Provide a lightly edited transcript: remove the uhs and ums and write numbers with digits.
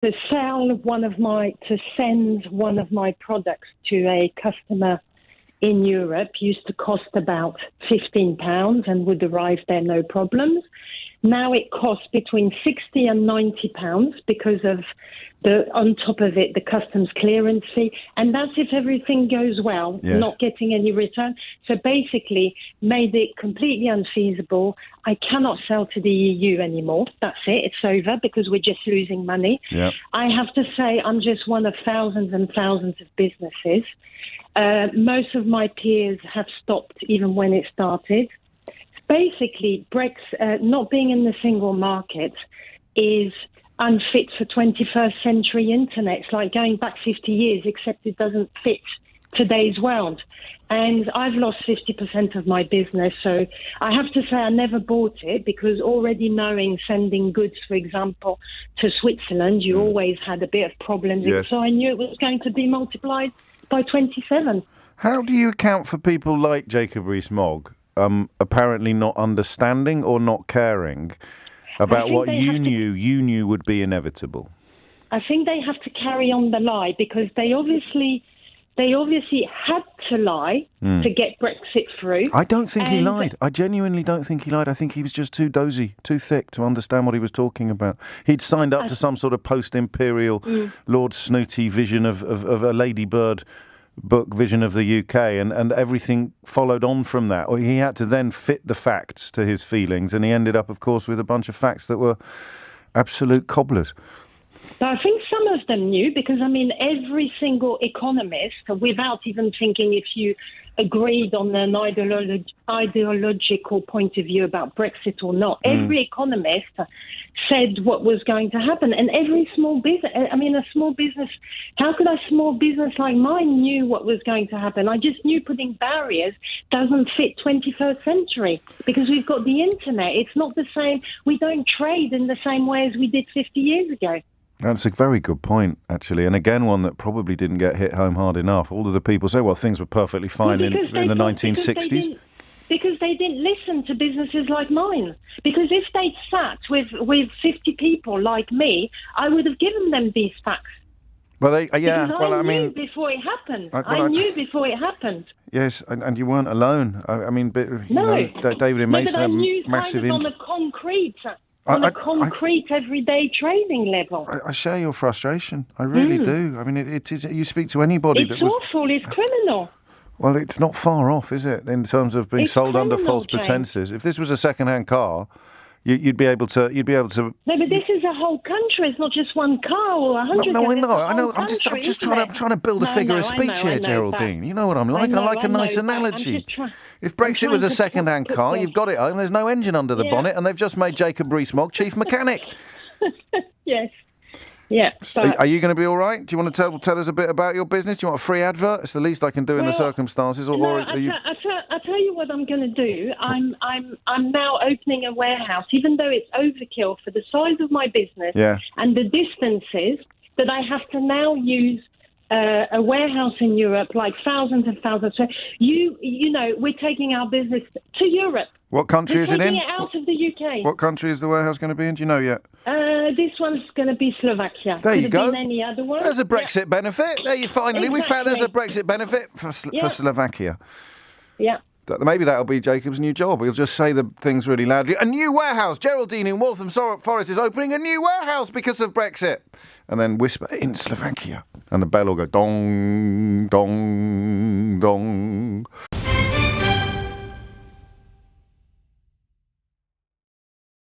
to send one of my products to a customer in Europe used to cost about £15 and would arrive there no problems. Now it costs between £60 and £90 because of on top of it, the customs clearance fee. And that's if everything goes well, yes. Not getting any return. So basically made it completely unfeasible. I cannot sell to the EU anymore. That's it. It's over because we're just losing money. Yep. I have to say I'm just one of thousands and thousands of businesses. Most of my peers have stopped even when it started. Basically, Brexit, not being in the single market is unfit for 21st century internet. It's like going back 50 years, except it doesn't fit today's world. And I've lost 50% of my business. So I have to say I never bought it because already knowing sending goods, for example, to Switzerland, you always had a bit of problems. Yes. So I knew it was going to be multiplied by 27. How do you account for people like Jacob Rees-Mogg apparently not understanding or not caring about what you knew would be inevitable? I think they have to carry on the lie because they obviously had to lie to get Brexit through. I don't think he lied. I genuinely don't think he lied. I think he was just too dozy, too thick to understand what he was talking about. He'd signed up to some sort of post-imperial Lord Snooty vision of a ladybird book vision of the UK, and everything followed on from that. Or he had to then fit the facts to his feelings, and he ended up, of course, with a bunch of facts that were absolute cobblers. I think some of them knew because, every single economist, without even thinking if you agreed on an ideological point of view about Brexit or not, every economist said what was going to happen. And every small business, how could a small business like mine knew what was going to happen? I just knew putting barriers doesn't fit 21st century because we've got the internet. It's not the same. We don't trade in the same way as we did 50 years ago. That's a very good point, actually. And again, one that probably didn't get hit home hard enough. All of the people say, well, things were perfectly fine in the 1960s. Because they didn't listen to businesses like mine. Because if they'd sat with 50 people like me, I would have given them these facts. Well, I knew before it happened. I knew before it happened. Yes, and you weren't alone. David and Mason had massive on a concrete... On a concrete, everyday trading level. I share your frustration. I really do. It is. You speak to anybody. It's awful. It's criminal. Well, it's not far off, is it? In terms of being sold under false pretenses. If this was a second-hand car, you'd be able to. No, but this is a whole country. It's not just one car or 100. No, I know. I'm just trying to build a figure of speech here, Geraldine. You know what I'm like. I like a nice analogy. If Brexit was a second-hand car, you've got it home, there's no engine under the bonnet, and they've just made Jacob Rees-Mogg chief mechanic. Yes. Yeah. Are you going to be all right? Do you want to tell us a bit about your business? Do you want a free advert? It's the least I can do in the circumstances. I'll tell you what I'm going to do. I'm now opening a warehouse, even though it's overkill for the size of my business and the distances that I have to now use a warehouse in Europe, like thousands and thousands. So we're taking our business to Europe. What country is it in? Taking it out of the UK. What country is the warehouse going to be in? Do you know yet? This one's going to be Slovakia. There you go. Could have been any other one. There's a Brexit benefit. There you finally. We found there's a Brexit benefit for Slovakia. Yeah. Maybe that'll be Jacob's new job. He'll just say the things really loudly. A new warehouse. Geraldine in Waltham Forest is opening a new warehouse because of Brexit. And then whisper, in Slovakia. And the bell will go dong, dong, dong.